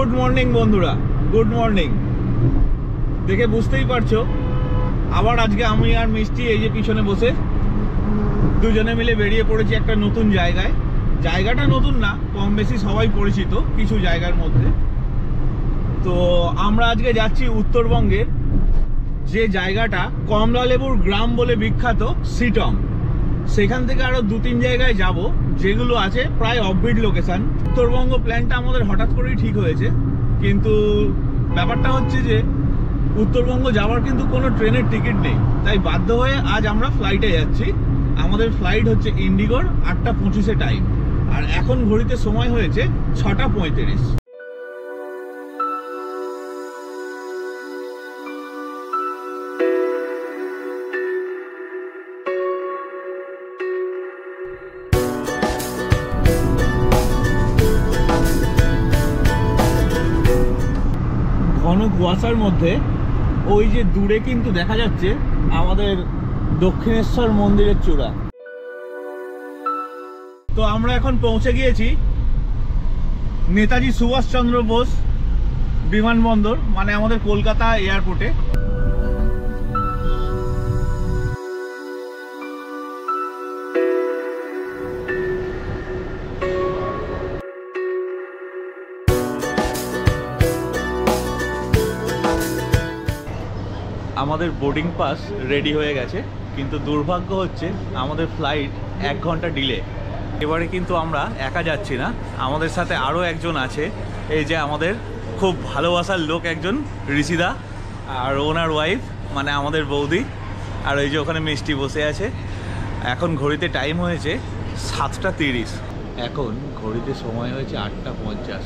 Good morning বন্ধুরা, good morning. দেখে বুঝতেই পারছো আবার আজকে আমি আর মিষ্টি এই যে পিছনে বসে দুজনে মিলে বেরিয়ে পড়েছি একটা নতুন জায়গায়। জায়গাটা নতুন না, কম বেশি সবাই পরিচিত কিছু জায়গার মধ্যে। তো আমরা আজকে যাচ্ছি উত্তরবঙ্গের যে জায়গাটা কমলালেবুর গ্রাম বলে বিখ্যাত সিটং। সেখান থেকে আরো 2-3 জায়গায় যাব যেগুলো আছে প্রায় অফবিট লোকেশন। উত্তরবঙ্গ প্ল্যানটা আমাদের হঠাৎ করেই ঠিক হয়েছে, কিন্তু ব্যাপারটা হচ্ছে যে উত্তরবঙ্গ যাওয়ার কিন্তু কোনো ট্রেনের টিকিট নেই, তাই বাধ্য হয়ে আজ আমরা ফ্লাইটে যাচ্ছি। আমাদের ফ্লাইট হচ্ছে ইন্ডিগোর 8:25-এ টাইম, আর এখন ঘড়িতে সময় হয়েছে 6:35। ঘন কুয়াশার মধ্যে ওই যে দূরে কিন্তু দেখা যাচ্ছে আমাদের দক্ষিণেশ্বর মন্দিরের চূড়া। তো আমরা এখন পৌঁছে গিয়েছি নেতাজি সুভাষচন্দ্র বোস বিমানবন্দর, মানে আমাদের কলকাতা এয়ারপোর্টে। আমাদের বোর্ডিং পাস রেডি হয়ে গেছে, কিন্তু দুর্ভাগ্য হচ্ছে আমাদের ফ্লাইট 1 ঘন্টা ডিলে। এবারে কিন্তু আমরা একা যাচ্ছি না, আমাদের সাথে আরও একজন আছে। এই যে আমাদের খুব ভালোবাসার লোক একজন, ঋষিদা, আর ওনার ওয়াইফ মানে আমাদের বৌদি। আর ওই যে ওখানে মিষ্টি বসে আছে। এখন ঘড়িতে টাইম হয়েছে 7:30। এখন ঘড়িতে সময় হয়েছে 8:50,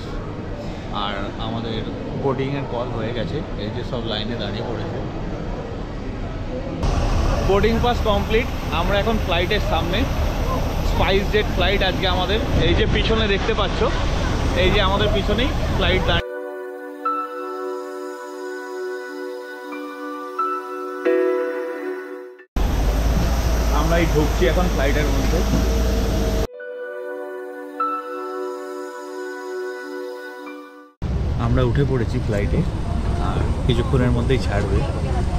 আর আমাদের বোর্ডিংয়ের কল হয়ে গেছে। এই যে সব লাইনে দাঁড়িয়ে পড়েছে। Boarding pass complete. আমরা এখন ফ্লাইটের সামনে, স্পাইস জেট ফ্লাইট আজকে আমাদের। এই যে পিছনে দেখতে পাচ্ছ, এই যে আমাদের পিছনেই ফ্লাইট দাঁড়িয়ে। আমরা এই ঢুকছি এখন ফ্লাইটের মধ্যে। আমরা উঠে পড়েছি ফ্লাইটে, আর কিছুক্ষণের মধ্যেই ছাড়বে।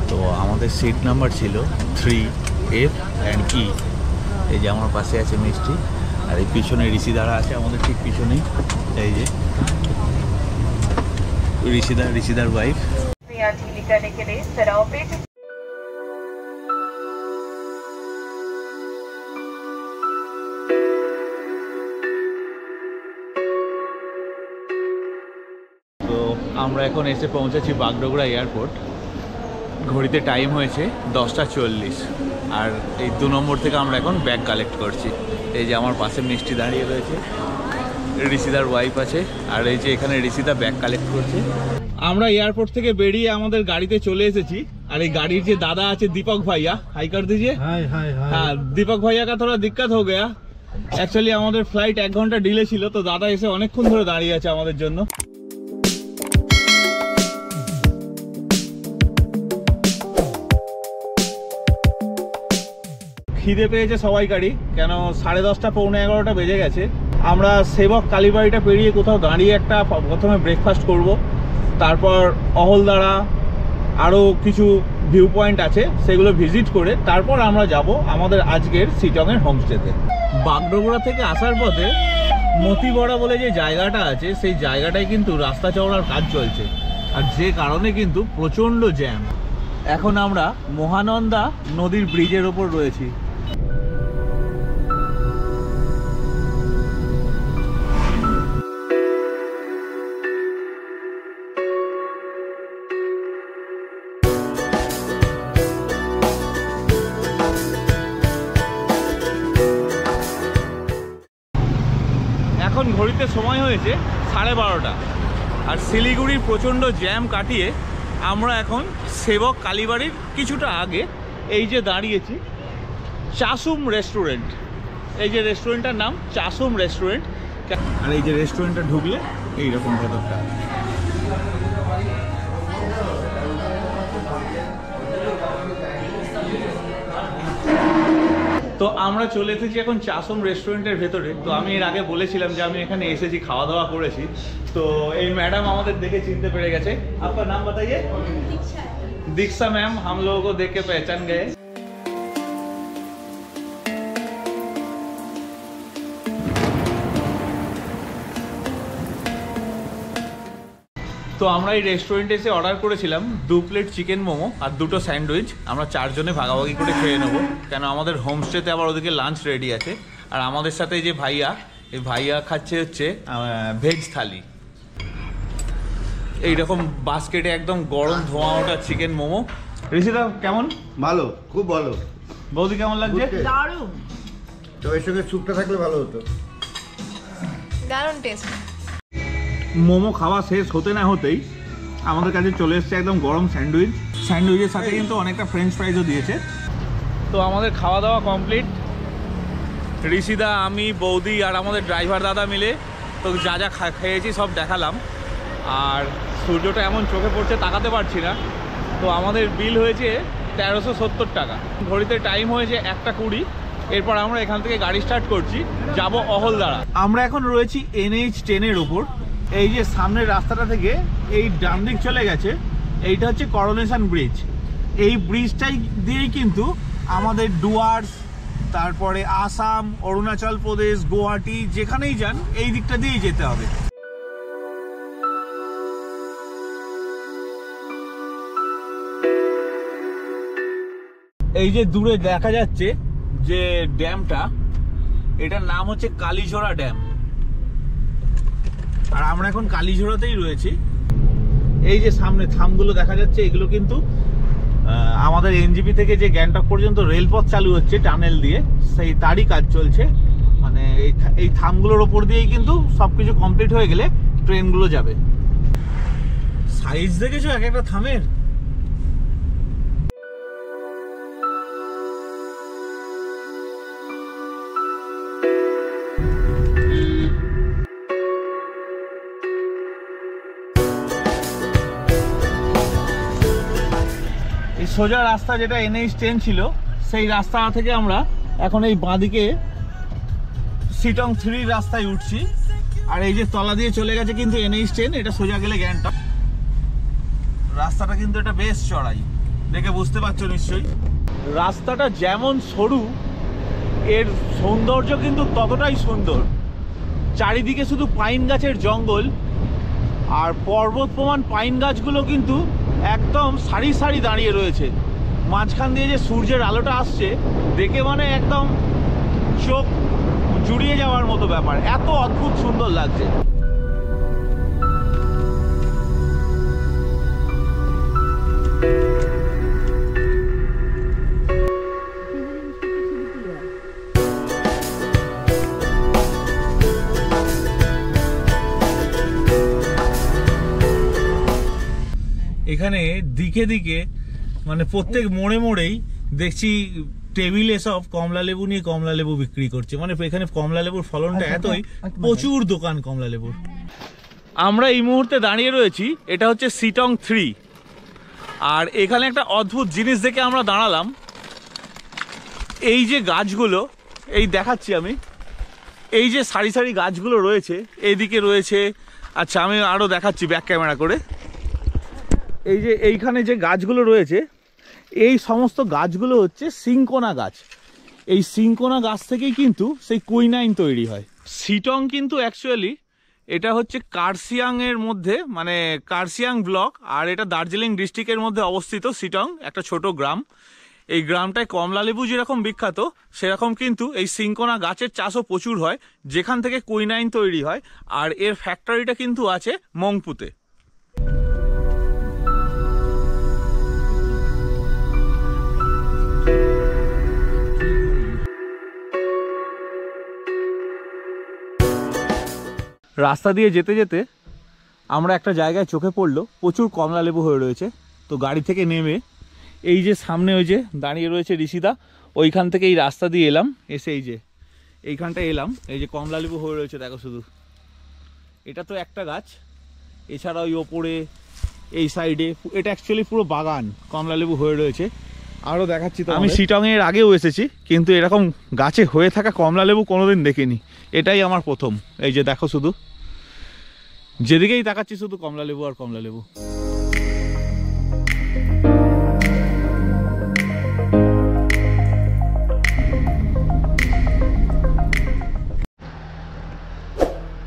তো আমাদের সিট নাম্বার ছিল 3F and E। এই যে আমার পাশে আছে মিষ্টি, আর এই পিছনে ঋষিদারা আছে আমাদের ঠিক পিছনেই। এই যে ঋষিদার ওয়াইফ। তো আমরা এখন এসে পৌঁছেছি বাগডোগরা এয়ারপোর্ট। ঘড়িতে টাইম হয়েছে 10:40, আর এই 2 নম্বর থেকে আমরা এখন ব্যাগ কালেক্ট করছি। এই যে আমার পাশে মিষ্টি দাঁড়িয়ে রয়েছে, ঋষিদার ওয়াইফ আছে, আর এই যে এখানে ঋষিদা ব্যাগ কালেক্ট করছে। আমরা এয়ারপোর্ট থেকে বেরিয়ে আমাদের গাড়িতে চলে এসেছি, আর এই গাড়ির যে দাদা আছে दीपक भैया, हाई कर दीजिए। हाँ, दीपक भैया का थोड़ा दिक्कत हो गया। एक्चुअली আমাদের ফ্লাইট 1 ঘন্টা ডিলে ছিল, তো দাদা এসে অনেকক্ষণ ধরে দাঁড়িয়ে আছে আমাদের জন্য। খিদে পেয়েছে সবাইকারই, কেন 10:30 পৌনে 11টা বেজে গেছে। আমরা সেবক কালীবাড়িটা পেরিয়ে কোথাও দাঁড়িয়ে একটা প্রথমে ব্রেকফাস্ট করব, তারপর অহলদারা আরও কিছু ভিউ পয়েন্ট আছে সেগুলো ভিজিট করে তারপর আমরা যাব আমাদের আজকের সিটংয়ের হোমস্টেতে। বাগডোগরা থেকে আসার পথে মতিবড়া বলে যে জায়গাটা আছে, সেই জায়গাটায় কিন্তু রাস্তা চওড়ার কাজ চলছে, আর যে কারণে কিন্তু প্রচণ্ড জ্যাম। এখন আমরা মহানন্দা নদীর ব্রিজের ওপর রয়েছি। এখন ঘড়িতে সময় হয়েছে 12:30, আর শিলিগুড়ির প্রচণ্ড জ্যাম কাটিয়ে আমরা এখন সেবক কালীবাড়ির কিছুটা আগে এই যে দাঁড়িয়েছি চাসুম রেস্টুরেন্ট। এই যে রেস্টুরেন্টটার নাম চাসুম রেস্টুরেন্ট, আর এই যে রেস্টুরেন্টটা ঢুকলে এইরকম ভেতরটা। তো তো আমরা চলে এসেছি এখন চাসম রেস্টুরেন্টের ভেতরে। তো আমি এর আগে বলেছিলাম যে আমি এখানে এসেছি, খাওয়া দাওয়া করেছি। তো এই ম্যাডাম আমাদের দেখে চিনতে পেরে গেছে। আপনার নাম बताइए? दीक्षा मैम, हम लोगों को देख के पहचान गए। তো আমরা এই রেস্টুরেন্টে এসে অর্ডার করেছিলাম 2 প্লেট চিকেন মোমো আর 2টো স্যান্ডউইচ। আমরা 4 জনে ভাগাভাগি করে খেয়ে নেবো, কেন আমাদের হোমস্টেতে আবার ওদিকে লাঞ্চ রেডি আছে। আর আমাদের সাথে যে ভাইয়া, এই ভাইয়া খাচ্ছে হচ্ছে ভেজ থালি। এইরকম বাস্কেটে একদম গরম ধোঁয়া ওঠা চিকেন মোমো। ঋষিদা কেমন? ভালো, খুব ভালো। বৌদি কেমন লাগছে? দারুণ। তো এর সঙ্গে স্যুপটা থাকলে ভালো হতো। দারুণ টেস্ট। মোমো খাওয়া শেষ হতে না হতেই আমাদের কাছে চলে এসছে একদম গরম স্যান্ডউইচ। স্যান্ডউইচের সাথে কিন্তু অনেকটা ফ্রেঞ্চ ফ্রাইজও দিয়েছে। তো আমাদের খাওয়া দাওয়া কমপ্লিট। ঋষিদা, আমি, বৌদি আর আমাদের ড্রাইভার দাদা মিলে তো যা যা খেয়েছি সব দেখালাম। আর সূর্যটা এমন চোখে পড়ছে তাকাতে পারছি না। তো আমাদের বিল হয়েছে 1370 টাকা। ঘড়িতে টাইম হয়েছে 1:20। এরপর আমরা এখান থেকে গাড়ি স্টার্ট করছি, যাব অহলদারা। আমরা এখন রয়েছি NH10-এর উপর। এই যে সামনের রাস্তাটা থেকে এই ডান দিক চলে গেছে, এইটা হচ্ছে করোনেশন ব্রিজ। এই ব্রিজটাই দিয়েই কিন্তু আমাদের ডুয়ার্স, তারপরে আসাম, অরুণাচল প্রদেশ, গুয়াহাটি যেখানেই যান এই দিকটা দিয়েই যেতে হবে। এই যে দূরে দেখা যাচ্ছে যে ড্যামটা, এটার নাম হচ্ছে কালীঝোড়া ড্যাম। আর আমরা এখন কালীঝোড়াতেই রয়েছি। এই যে সামনে থামগুলো দেখা যাচ্ছে, এগুলো কিন্তু আমাদের NGP থেকে যে গ্যাংটক পর্যন্ত রেলপথ চালু হচ্ছে টানেল দিয়ে, সেই তারই কাজ চলছে। মানে এই থামগুলোর ওপর দিয়েই কিন্তু সবকিছু কমপ্লিট হয়ে গেলে ট্রেনগুলো যাবে। সাইজ দেখেছো এক একটা থামের? সোজা রাস্তা যেটা NH10 ছিল, সেই রাস্তা থেকে আমরা এখন এই বাঁদিকে সিটং 3 রাস্তায় উঠছি। আর এই যে তলা দিয়ে চলে গেছে কিন্তু NH10, এটা সোজা গেলে গ্যাংটক। রাস্তাটা কিন্তু এটা বেশ চড়াই, দেখে বুঝতে পারছো নিশ্চয়ই। রাস্তাটা যেমন সরু, এর সৌন্দর্য কিন্তু ততটাই সুন্দর। চারিদিকে শুধু পাইন গাছের জঙ্গল, আর পর্বত প্রমাণ পাইন গাছগুলো কিন্তু একদম সারি সারি দাঁড়িয়ে রয়েছে। মাঝখান দিয়ে যে সূর্যের আলোটা আসছে, দেখে মানে একদম চোখ জুড়িয়ে যাওয়ার মতো ব্যাপার। এত অদ্ভুত সুন্দর লাগছে। এখানে দিকে দিকে মানে প্রত্যেক মোড়ে মোড়েই দেখছি টেবিলে সব কমলা লেবু নিয়ে কমলা লেবু বিক্রি করছে। মানে এখানে কমলা লেবুর ফলনটা এতই, প্রচুর দোকান কমলা লেবুর। আমরা এই মুহূর্তে দাঁড়িয়ে রয়েছি, এটা হচ্ছে সিটং 3। আর এখানে একটা অদ্ভুত জিনিস দেখে আমরা দাঁড়ালাম। এই যে গাছগুলো, এই দেখাচ্ছি আমি, এই যে সারি সারি গাছগুলো রয়েছে, এইদিকে রয়েছে। আচ্ছা, আমি আরও দেখাচ্ছি ব্যাক ক্যামেরা করে। এই যে এইখানে যে গাছগুলো রয়েছে, এই সমস্ত গাছগুলো হচ্ছে সিংকোনা গাছ। এই সিংকোনা গাছ থেকেই কিন্তু সেই কুইনাইন তৈরি হয়। সিটং কিন্তু অ্যাকচুয়ালি এটা হচ্ছে কার্সিয়াংয়ের মধ্যে, মানে কার্সিয়াং ব্লক, আর এটা দার্জিলিং ডিস্ট্রিক্টের মধ্যে অবস্থিত। সিটং একটা ছোট গ্রাম। এই গ্রামটায় কমলা লেবু যেরকম বিখ্যাত, সেরকম কিন্তু এই সিংকোনা গাছের চাষও প্রচুর হয়, যেখান থেকে কুইনাইন তৈরি হয়। আর এর ফ্যাক্টরিটা কিন্তু আছে মংপুতে। রাস্তা দিয়ে যেতে যেতে আমরা একটা জায়গায় চোখে পড়লো প্রচুর কমলা লেবু হয়ে রয়েছে। তো গাড়ি থেকে নেমে এই যে সামনে ওই যে দাঁড়িয়ে রয়েছে ঋষিদা, ওইখান থেকে এই রাস্তা দিয়ে এলাম, এসে এই যে এইখানটায় এলাম। এই যে কমলা লেবু হয়ে রয়েছে দেখো শুধু। এটা তো একটা গাছ, এছাড়া ওই ওপরে এই সাইডে এটা অ্যাকচুয়ালি পুরো বাগান কমলা লেবু হয়ে রয়েছে। আরো দেখাচ্ছি তো। আমি শিটং এর আগেও এসেছি, কিন্তু এরকম গাছে হয়ে থাকা কমলা লেবু কোনোদিন দেখিনি। এটাই আমার প্রথম। এই যে দেখো, শুধু যেদিকেই তাকাচ্ছি শুধু কমলা লেবু আর কমলা লেবু।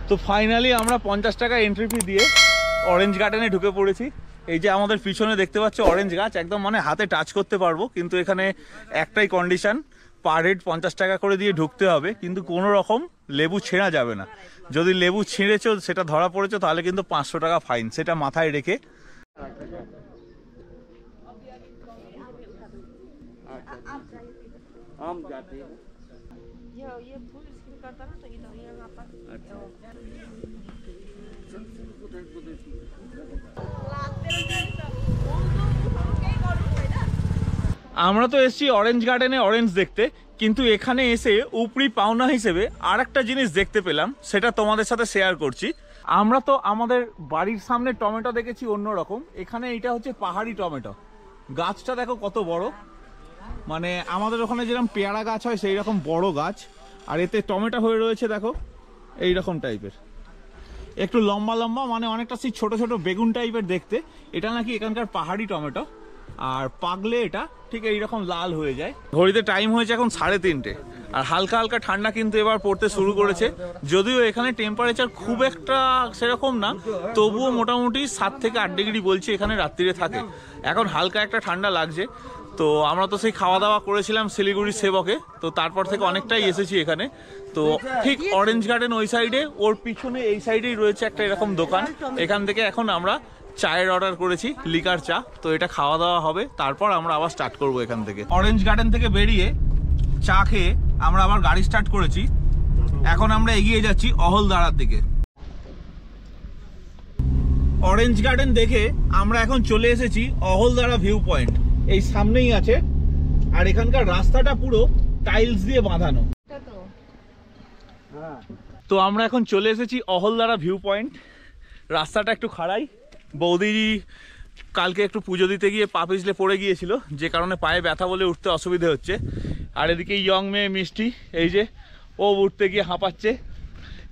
তো ফাইনালি আমরা 50 টাকা এন্ট্রি ফি দিয়ে অরেঞ্জ গার্ডেনে ঢুকে পড়েছি। এই যে আমাদের পিছনে দেখতে পাচ্ছ অরেঞ্জ গাছ, একদম মানে হাতে টাচ করতে পারবো, কিন্তু এখানে একটাই কন্ডিশন, পার হেড 50 টাকা করে দিয়ে ঢুকতে হবে, কিন্তু কোনো রকম লেবু ছেঁড়া যাবে না। যদি লেবু ছিঁড়েছো, সেটা ধরা পড়েছো, তাহলে কিন্তু 500 টাকা ফাইন, সেটা মাথায় রেখে। আমরা তো এসেছি অরেঞ্জ গার্ডেনে অরেঞ্জ দেখতে, কিন্তু এখানে এসে উপরি পাওনা হিসেবে আর একটা জিনিস দেখতে পেলাম, সেটা তোমাদের সাথে শেয়ার করছি। আমরা তো আমাদের বাড়ির সামনে টমেটো দেখেছি অন্যরকম, এখানে এইটা হচ্ছে পাহাড়ি টমেটো। গাছটা দেখো কত বড়, মানে আমাদের ওখানে যেরকম পেয়ারা গাছ হয় সেই রকম বড় গাছ, আর এতে টমেটো হয়ে রয়েছে দেখো এইরকম টাইপের, একটু লম্বা লম্বা, মানে অনেকটা সেই ছোট ছোট বেগুন টাইপের দেখতে। এটা নাকি এখানকার পাহাড়ি টমেটো, আর পাকলে এটা ঠিক এইরকম লাল হয়ে যায়। ঘড়িতে টাইম হয়েছে এখন 3:30, আর হালকা হালকা ঠান্ডা কিন্তু এবার পড়তে শুরু করেছে। যদিও এখানে টেম্পারেচার খুব একটা সেরকম না, তবুও মোটামুটি 7 থেকে 8 ডিগ্রি বলছে এখানে রাত্রিরে থাকে। এখন হালকা একটা ঠান্ডা লাগছে। তো আমরা তো সেই খাওয়া দাওয়া করেছিলাম শিলিগুড়ির সেবকে, তো তারপর থেকে অনেকটাই এসেছি এখানে। তো ঠিক অরেঞ্জ গার্ডেন ওই সাইডে, ওর পিছনে এই সাইডেই রয়েছে একটা এরকম দোকান। এখান থেকে এখন আমরা চায়ের অর্ডার করেছি, লিকার চা। তো এটা খাওয়া দাওয়া হবে, তারপর আমরা আবার স্টার্ট করবো এখান থেকে। অরেঞ্জ গার্ডেন থেকে বেরিয়ে চা খেয়ে আমরা আবার গাড়ি স্টার্ট করেছি। এখন আমরা এগিয়ে যাচ্ছি অহলদারার দিকে। অরেঞ্জ গার্ডেন দেখে আমরা এখন চলে এসেছি অহলদারা ভিউ পয়েন্ট, এই সামনেই আছে। আর এখানকার রাস্তাটা পুরো টাইলস দিয়ে বাঁধানো। তো আমরা এখন চলে এসেছি অহলদারা ভিউ পয়েন্ট। রাস্তাটা একটু খাড়াই, বৌদি কালকে একটু পুজো দিতে গিয়ে পা পিছলে পড়ে গিয়েছিল, যে কারণে পায়ে ব্যথা বলে উঠতে অসুবিধে হচ্ছে। আর এদিকে ইয়ং মেয়ে মিষ্টি, এই যে ও উঠতে গিয়ে হাঁপাচ্ছে।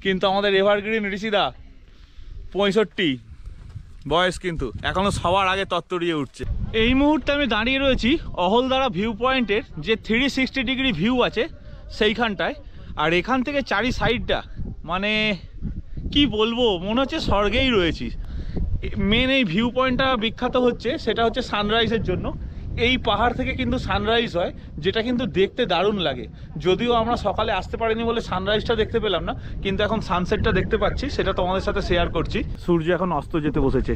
কিন্তু আমাদের এভারগ্রিন ঋষিদা 65 বয়স, কিন্তু এখনো সবার আগে তত্তরিয়ে উঠছে। এই মুহূর্তে আমি দাঁড়িয়ে রয়েছি অহলদারা ভিউ পয়েন্টের যে 360 ডিগ্রি ভিউ আছে সেইখানটায়। আর এখান থেকে চারি সাইডটা মানে কি বলবো, মনে হচ্ছে স্বর্গেই রয়েছি। মেন এই ভিউ পয়েন্টটা বিখ্যাত হচ্ছে, সেটা হচ্ছে সানরাইজের জন্য। এই পাহাড় থেকে কিন্তু সানরাইজ হয়, যেটা কিন্তু দেখতে দারুণ লাগে। যদিও আমরা সকালে আসতে পারিনি বলে সানরাইজটা দেখতে পেলাম না, কিন্তু এখন সানসেটটা দেখতে পাচ্ছি, সেটা তোমাদের সাথে শেয়ার করছি। সূর্য এখন অস্ত যেতে বসেছে,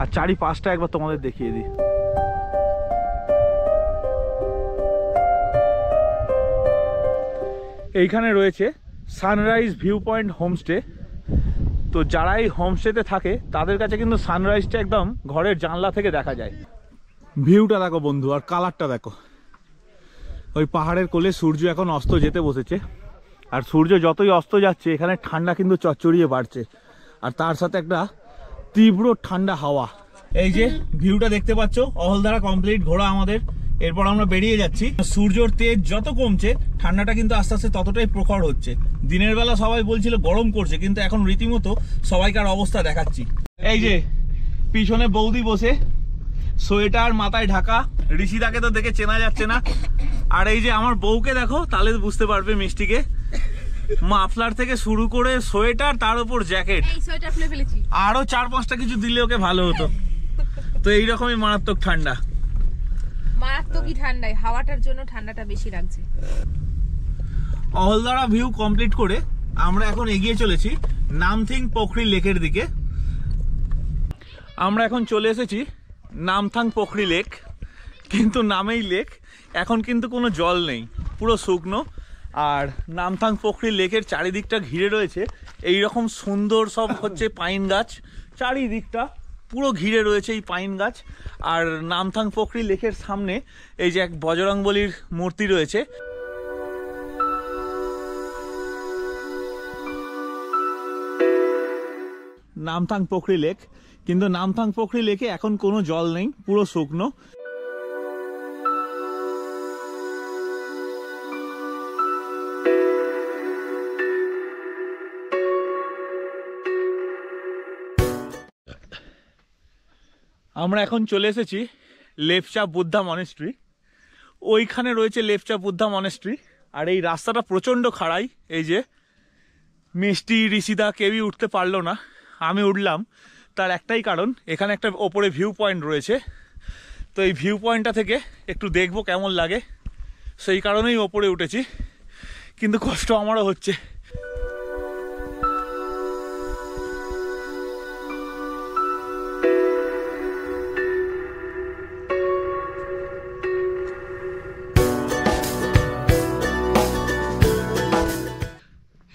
আর চারিপাশটা একবার তোমাদের দেখিয়ে দিই। এইখানে রয়েছে সানরাইজ ভিউ পয়েন্ট হোমস্টে। তো যারা এই হোমস্টেতে থাকে তাদের কাছে কিন্তু সানরাইজটা একদম ঘরের জানলা থেকে দেখা যায়। ভিউটা দেখো বন্ধু, আর কালারটা দেখো। ওই পাহাড়ের কোলে সূর্য এখন অস্ত যেতে বসেছে, আর সূর্য যতই অস্ত যাচ্ছে এখানে ঠান্ডা কিন্তু চচ্চড়িয়ে বাড়ছে, আর তার সাথে একটা তীব্র ঠান্ডা হাওয়া। এই যে ভিউটা দেখতে পাচ্ছ, অহলদারা কমপ্লিট ঘোরা আমাদের। এরপর আমরা বেরিয়ে যাচ্ছি। সূর্যর তেজ যত কমছে, ঠান্ডাটা কিন্তু আস্তে আস্তে ততটাই প্রখর হচ্ছে। দিনের বেলা সবাই বলছিল গরম করছে, কিন্তু এখন রীতিমতো সবাইকার অবস্থা দেখাচ্ছি। এই যে পিছনে বৌদি বসে, সোয়েটার মাথায় ঢাকা। ঋষিদাকে তো দেখে চেনা যাচ্ছে না। আর এই যে আমার বউকে দেখো, তাহলে বুঝতে পারবে মিষ্টিকে। মাফলার থেকে শুরু করে সোয়েটার, তার উপর জ্যাকেট, আরো 4-5টা কিছু দিলে ওকে ভালো হতো। তো এইরকমই মারাত্মক ঠান্ডা, মারাত্মকই ঠান্ডায়, হাওয়াটার জন্য ঠান্ডাটা বেশি লাগছে। অহলদারা ভিউ কমপ্লিট করে আমরা এখন এগিয়ে চলেছি নামথিং পোখরি লেকের দিকে। আমরা এখন চলে এসেছি নামথাং পোখরি লেক, কিন্তু নামেই লেক, এখন কিন্তু কোনো জল নেই, পুরো শুকনো। আর নামথাং পোখরি লেকের চারিদিকটা ঘিরে রয়েছে এইরকম সুন্দর সব হচ্ছে পাইন গাছ, চারিদিকটা পুরো ঘিরে রয়েছে এই পাইন গাছ। আর নামথাং পোখরি লেকের সামনে এই যে এক বজরংবলীর মূর্তি রয়েছে। নামথাং পোখরি লেক, কিন্তু নামথাং পোখরি লেকে এখন কোনো জল নেই, পুরো শুকনো। আমরা এখন চলে এসেছি লেপচা বুদ্ধা মনেস্ট্রি। ওইখানে রয়েছে লেপচা বুদ্ধা মনেস্ট্রি। আর এই রাস্তাটা প্রচণ্ড খাড়াই। এই যে মিষ্টি, ঋষিদা কেউই উঠতে পারলো না, আমি উঠলাম। তার একটাই কারণ, এখানে একটা ওপরে ভিউ পয়েন্ট রয়েছে। তো এই ভিউ পয়েন্টটা থেকে একটু দেখবো কেমন লাগে, সেই কারণেই ওপরে উঠেছি। কিন্তু কষ্ট আমারও হচ্ছে।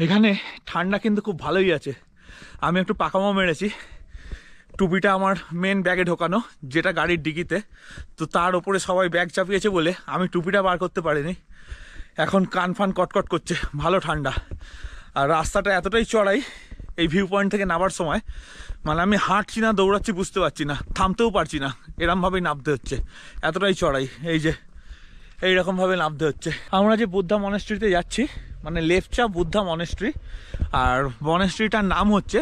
এখানে ঠান্ডা কিন্তু খুব ভালোই আছে। আমি একটু পাকামো মেরেছি। টুপিটা আমার মেন ব্যাগে ঢোকানো, যেটা গাড়ির ডিকিতে। তো তার ওপরে সবাই ব্যাগ চাপিয়েছে বলে আমি টুপিটা বার করতে পারিনি। এখন কান ফান কটকট করছে, ভালো ঠান্ডা। আর রাস্তাটা এতটাই চড়াই, এই ভিউ পয়েন্ট থেকে নামার সময় মানে আমি হাঁটছি না দৌড়াচ্ছি বুঝতে পারছি না, থামতেও পারছি না, এরমভাবেই নামতে হচ্ছে, এতটাই চড়াই। এই যে এইরকমভাবে নামতে হচ্ছে। আমরা যে বুদ্ধা মনেস্ট্রিতে যাচ্ছি, মানে লেপচা বুদ্ধা মনেস্ট্রি, আর মনেস্ট্রিটার নাম হচ্ছে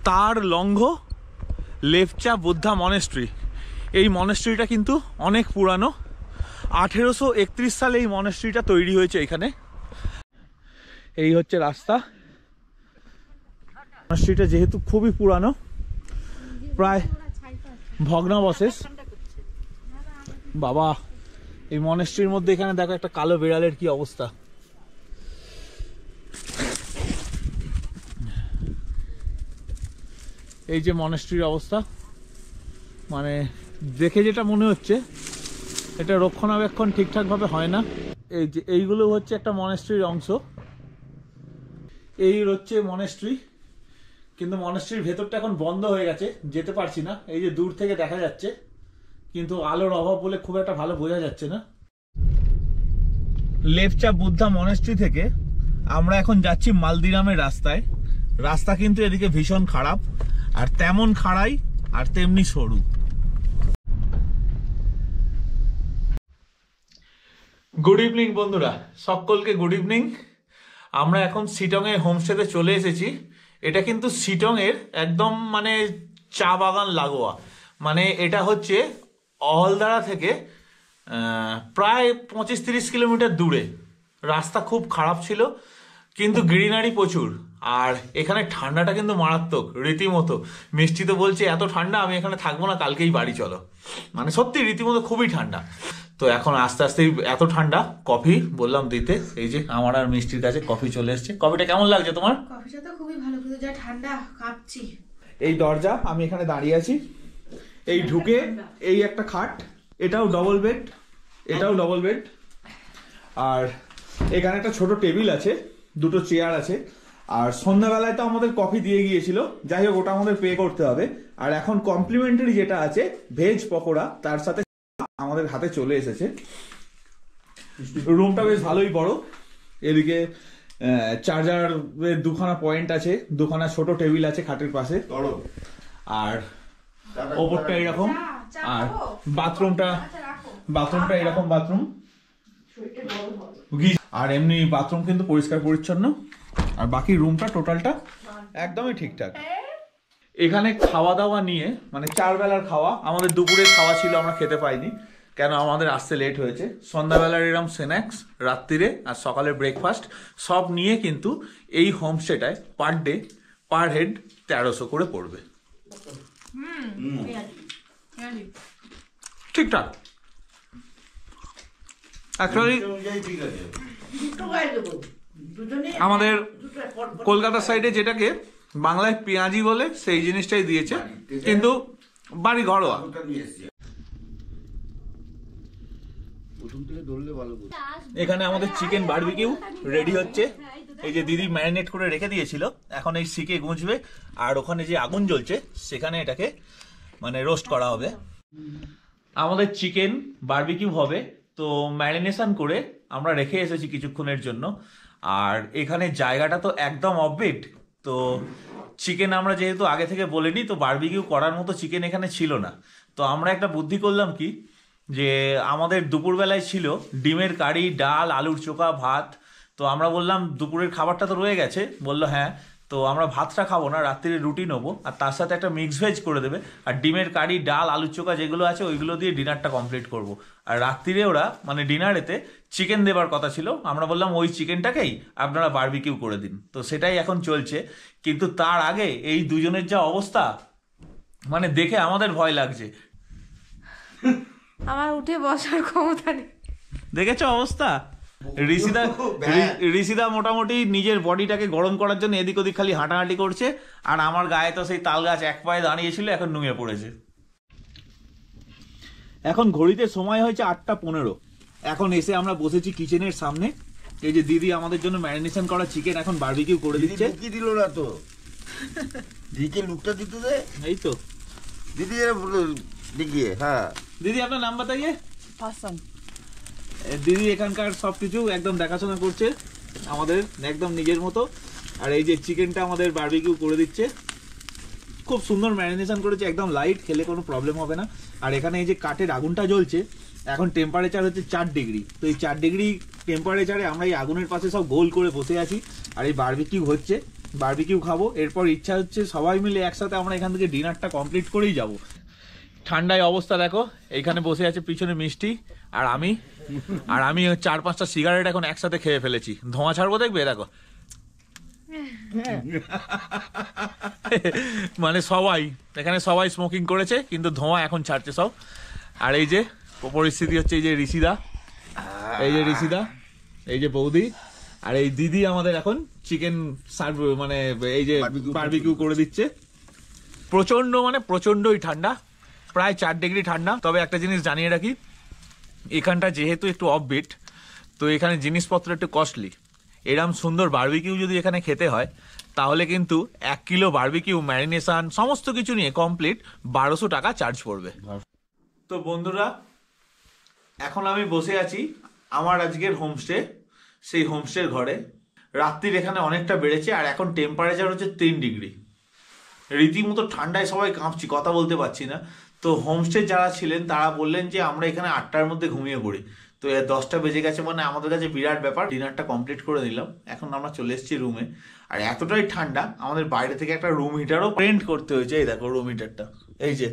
তার লঙ্ঘ লেপচা বুদ্ধা মনেস্ট্রি। এই মনেস্ট্রিটা কিন্তু অনেক পুরানো। 1831 সালে এই মনেস্ট্রিটা তৈরি হয়েছে এখানে। এই হচ্ছে রাস্তা। মনেস্ট্রিটা যেহেতু খুবই পুরানো, প্রায় ভগ্নাবশেষ। বাবা, এই মনেস্ট্রির মধ্যে এখানে দেখো একটা কালো বিড়ালের কি অবস্থা। এই যে মনেস্ট্রির অবস্থা, মানে দেখে যেটা মনে হচ্ছে এটা রক্ষণাবেক্ষণ ঠিকঠাকভাবে হয় না। এই যে এইগুলো হচ্ছে একটা মনেস্ট্রির অংশ। এই হচ্ছে মনেস্ট্রি, কিন্তু মনেস্ট্রির ভেতরটা এখন বন্ধ হয়ে গেছে, যেতে পারছি না। এই যে দূর থেকে দেখা যাচ্ছে, কিন্তু আলোর অভাব বলে খুব একটা ভালো বোঝা যাচ্ছে না। লেপচা বুদ্ধা মনেস্ট্রি থেকে আমরা এখন যাচ্ছি মালদিরামের রাস্তায়। রাস্তা কিন্তু এদিকে ভীষণ খারাপ, আর তেমন খাড়াই আর তেমনি সরু। গুড ইভিনিং বন্ধুরা, সকলকে গুড ইভিনিং। আমরা এখন শিটংয়ের হোমস্টেতে চলে এসেছি। এটা কিন্তু শিটংয়ের একদম মানে চা বাগান লাগোয়া। মানে এটা হচ্ছে অহলদারা থেকে প্রায় 25-30 কিলোমিটার দূরে। রাস্তা খুব খারাপ ছিল, কিন্তু গ্রিনারি প্রচুর। আর এখানে ঠান্ডাটা কিন্তু মারাত্মক, রীতিমতো। মিষ্টি তো বলছে এত ঠান্ডা আমি এখানে থাকবো না, কালকেই বাড়ি চলো। মানে সত্যি রীতিমতো খুবই ঠান্ডা। তো এখন আস্তে আস্তে এত ঠান্ডা, কফি বললাম দিতে। এই যে আমার আর মিষ্টির কাছে কফি চলে এসছে। কফিটা কেমন লাগছে তোমার? কফিটা তো খুবই ভালো, কিন্তু যা ঠান্ডা, কাঁপছি। এই দরজা, আমি এখানে দাঁড়িয়ে আছি। এই ঢুকে এই একটা খাট, এটাও ডবল বেড, এটাও ডবল বেড। আর এখানে একটা ছোট টেবিল আছে, দুটো চেয়ার আছে। আর সন্ধ্যাবেলায় তো আমাদের কফি দিয়ে গিয়েছিল, যাই হোক ওটা আমাদের পে করতে হবে। আর এখন কমপ্লিমেন্টারি যেটা আছে ভেজ পকোড়া, তার সাথে আমাদের হাতে চলে এসেছে। রুমটা বেশ ভালোই বড়। এদিকে চার্জারের দুখানা পয়েন্ট আছে, দুখানা ছোট টেবিল আছে খাটের পাশে। আর ওপরটা এরকম। আর বাথরুমটা এরকম বাথরুম। আর এমনি বাথরুম কিন্তু পরিষ্কার পরিচ্ছন্ন। আর বাকি রুমটা টোটালটা একদমই ঠিকঠাক। এখানে খাওয়া দাওয়া নিয়ে, মানে 4 বেলার খাওয়া, আমাদের দুপুরের খাওয়া ছিল, আমরা খেতে পাইনি, কেন আমাদের আসতে লেট হয়েছে। সন্ধ্যাবেলার এরকম স্ন্যাক্স, রাত্রিরে আর সকালের ব্রেকফাস্ট সব নিয়ে কিন্তু এই হোমস্টেটায় পার ডে পার হেড 1300 করে পড়বে। ঠিকঠাক। অ্যাকচুয়ালি আমাদের কলকাতার সাইডে যেটাকে বাংলায় পেঁয়াজি বলে, সেই জিনিসটাই দিয়েছে, কিন্তু বাড়ি ঘরোয়া। এখানে আমাদের চিকেন বারবিকিউ রেডি হচ্ছে। এই যে দিদি ম্যারিনেট করে রেখে দিয়েছিল, এখন এই শিকে গুঁজবে। আর ওখানে যে আগুন জ্বলছে সেখানে এটাকে মানে রোস্ট করা হবে। আমাদের চিকেন বারবিকিউ হবে, তো ম্যারিনেশন করে আমরা রেখে এসেছি কিছুক্ষণের জন্য। আর এখানে জায়গাটা তো একদম অফবিট, তো চিকেন আমরা যেহেতু আগে থেকে বলিনি, তো বারবিকিউ করার মতো চিকেন এখানে ছিল না। তো আমরা একটা বুদ্ধি করলাম কি, যে আমাদের দুপুরবেলায় ছিল ডিমের কারি, ডাল, আলুর চোখা, ভাত। তো আমরা বললাম দুপুরের খাবারটা তো রয়ে গেছে, বললো হ্যাঁ, তো আমরা ভাতটা খাবো না, রাত্রিরে রুটি নেবো, আর তার সাথে একটা মিক্স ভেজ করে দেবে, আর ডিমের কারি, ডাল, আলুর চোখা যেগুলো আছে ওইগুলো দিয়ে ডিনারটা কমপ্লিট করব। আর রাত্রিরে ওরা মানে ডিনারেতে চিকেন দেবার কথা ছিল, আমরা বললাম ওই চিকেনটাকেই আপনারা বারবিকিউ করে দিন। তো সেটাই এখন চলছে, কিন্তু তার আগে এই দুজনের যা অবস্থা মানে দেখে আমাদের ভয় লাগছে। আমার উঠে বসার ক্ষমতা নেই। দেখেছো অবস্থা? ঋষিদা মোটামুটি নিজের বডিটাকে গরম করার জন্য এদিক ওদিক খালি হাঁটাহাঁটি করছে, আর আমার গায়ে তো সেই তাল গাছ এক পায়ে দাঁড়িয়েছিল, এখন নুয়ে পড়েছে। এখন ঘড়িতে সময় হয়েছে 8:15। এখন এসে আমরা বসেছি কিচেনের সামনে। এই যে দিদি আমাদের জন্য ম্যারিনেশন করা চিকেন এখন বারবিকিউ করে দিচ্ছে। কি দিল না তো, দিদিকে লুকটা দিতে দে। এই তো দিদি দেখিয়ে। হ্যাঁ দিদি আপনার নাম বাতাইয়ে। পছন্দ। দিদি এখানকার সবকিছু একদম দেখাশোনা করছে আমাদের একদম নিজের মতো। আর এই যে চিকেনটা আমাদের বারবিকিউ করে দিচ্ছে, খুব সুন্দর ম্যারিনেশন করেছে, একদম লাইট, খেলে কোনো প্রবলেম হবে না। আর এখানে এই যে কাঠের আগুনটা জ্বলছে, এখন টেম্পারেচার হচ্ছে 4 ডিগ্রি। তো এই 4 ডিগ্রি টেম্পারেচারে আমরা এই আগুনের পাশে সব গোল করে বসে আছি, আর এই বারবিকিউ হচ্ছে, বারবিকিউ খাবো। এরপর ইচ্ছা হচ্ছে সবাই মিলে একসাথে আমরা এখান থেকে ডিনারটা কমপ্লিট করেই যাব। ঠান্ডায় অবস্থা দেখো, এইখানে বসে আছে পিছনে মিষ্টি, আর আমি 4-5টা সিগারেট এখন একসাথে খেয়ে ফেলেছি। ধোঁয়া ছাড়বো দেখবে, দেখো মানে সবাই এখানে সবাই স্মোকিং করেছে, কিন্তু ধোঁয়া এখন ছাড়ছে সব। আর এই যে পরিস্থিতি হচ্ছে, এই যে ঋষিদা, এই যে ঋষিদা, এই যে বৌদি, আর এই দিদি আমাদের এখন চিকেন সার্ভ মানে এই যে বারবিকিউ করে দিচ্ছে। প্রচন্ড মানে প্রচন্ডই ঠান্ডা, প্রায় 4 ডিগ্রি ঠান্ডা। তবে একটা জিনিস জানিয়ে রাখি, এখানটা যেহেতু একটু অফবিট, তো এখানে জিনিসপত্র একটু কস্টলি। এরম সুন্দর বারবিকিউ যদি এখানে খেতে হয়, তাহলে কিন্তু 1 কিলো বারবিকিউ ম্যারিনেশন সমস্ত কিছু নিয়ে কমপ্লিট 1200 টাকা চার্জ পড়বে। তো বন্ধুরা, এখন আমি বসে আছি আমার আজকের হোমস্টে, সেই হোমস্টের ঘরে। রাত্রির এখানে অনেকটা বেড়েছে, আর এখন টেম্পারেচার হচ্ছে 3 ডিগ্রি। রীতিমতো ঠান্ডায় সবাই কাঁপছি, কথা বলতে পারছি না। তো হোমস্টে যারা ছিলেন তারা বললেন যে আমরা এখানে 8টার মধ্যে ঘুমিয়ে পড়ি। তো 10টা বেজে গেছে, মানে আমাদের কাছে বিরাট ব্যাপার। ডিনারটা কমপ্লিট করে নিলাম, এখন আমরা চলে এসেছি রুমে। আর এতটাই ঠান্ডা, আমাদের বাইরে থেকে একটা রুম হিটারও প্রিন্ট করতে হয়েছে। এই দেখো রুম হিটারটা, এই যে।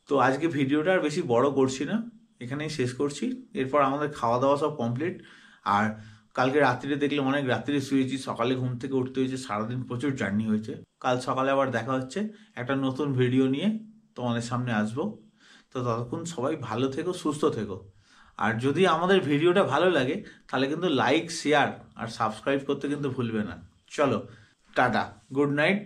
তো আজকে ভিডিওটা আর বেশি বড় করছি না, এখানেই শেষ করছি। এরপর আমাদের খাওয়া দাওয়া সব কমপ্লিট। আর কালকে রাত্রিরে দেখলে অনেক রাত্রিরে শুয়েছি, সকালে ঘুম থেকে উঠতে হয়েছে, সারাদিন প্রচুর জার্নি হয়েছে। কাল সকালে আবার দেখা হচ্ছে একটা নতুন ভিডিও নিয়ে, তোমাদের সামনে আসবো। তো ততক্ষণ সবাই ভালো থেকো, সুস্থ থেকো। আর যদি আমাদের ভিডিওটা ভালো লাগে, তাহলে কিন্তু লাইক, শেয়ার আর সাবস্ক্রাইব করতে কিন্তু ভুলবে না। চলো টাটা, গুড নাইট।